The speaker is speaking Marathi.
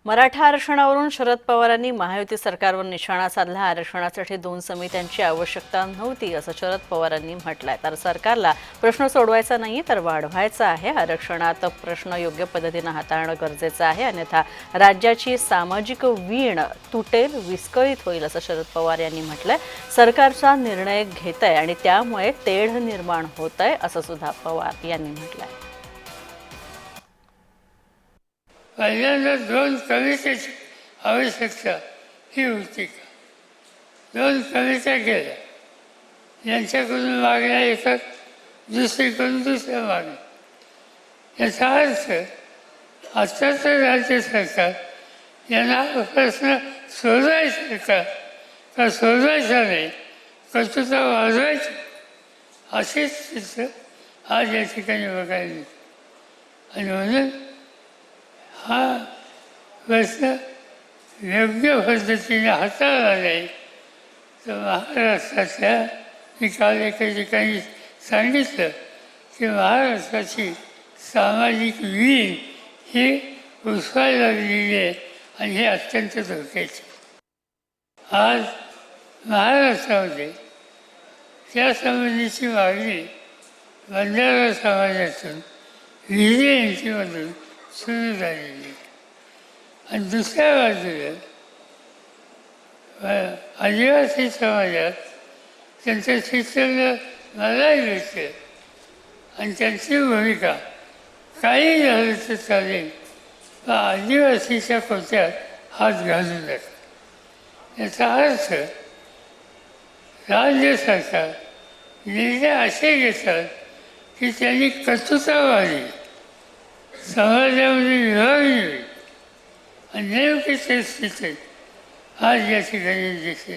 मराठा आरक्षणावरून शरद पवारांनी महायुती सरकारवर निशाणा साधला। आरक्षणासाठी 2 समित्यांची आवश्यकता नव्हती असं शरद पवारांनी म्हटलंय। तर सरकारला प्रश्न सोडवायचा नाही तर वाढवायचा आहे। आरक्षणात प्रश्न योग्य पद्धतीने हाताळणं गरजेचं आहे, अन्यथा राज्याची सामाजिक वीण तुटेल, विस्कळीत होईल असं शरद पवार यांनी म्हटलंय। सरकारचा निर्णय घेतय आणि त्यामुळे तेढ निर्माण होतय असं सुद्धा पवार यांनी म्हटलंय। पहिल्यांदा 2 कवितेची आवश्यकता ही होती का? 2 कविता केल्या, यांच्याकडून मागण्या येतात, दुसरीकडून दुसऱ्या मागण्या। याचा अर्थ आत्ताचं राज्य सरकार यांना प्रश्न सोडवायचा का सोडवायचा नाही, कर्तृत्व वाजवायची, अशीच चित्र आज या ठिकाणी बघायला मिळते। आणि म्हणून हा प्रश्न योग्य पद्धतीने हाताळला नाही तर महाराष्ट्राच्या, मी काल एका ठिकाणी सांगितलं की महाराष्ट्राची सामाजिक वीण ही उसवायला लागलेली आहे आणि हे अत्यंत धोक्याचे। आज महाराष्ट्रामध्ये त्या संबंधीची मागणी बंजारा समाजातून, विहिरे यांच्यामधून सुरू झालेली। आणि दुसऱ्या बाजूला आदिवासी समाजात त्यांचं शिक्षण मलाही मिळतं आणि त्यांची भूमिका काही झालं तर चालेल, पण आदिवासीच्या कोट्यात हात घालू नका। याचा अर्थ राज्य सरकार निर्णय असे घेतात की त्यांनी कर्तृत्ववादी समाजामध्ये विभागणी होईल आणि नेमकी ते स्थिती आज या ठिकाणी दिसते।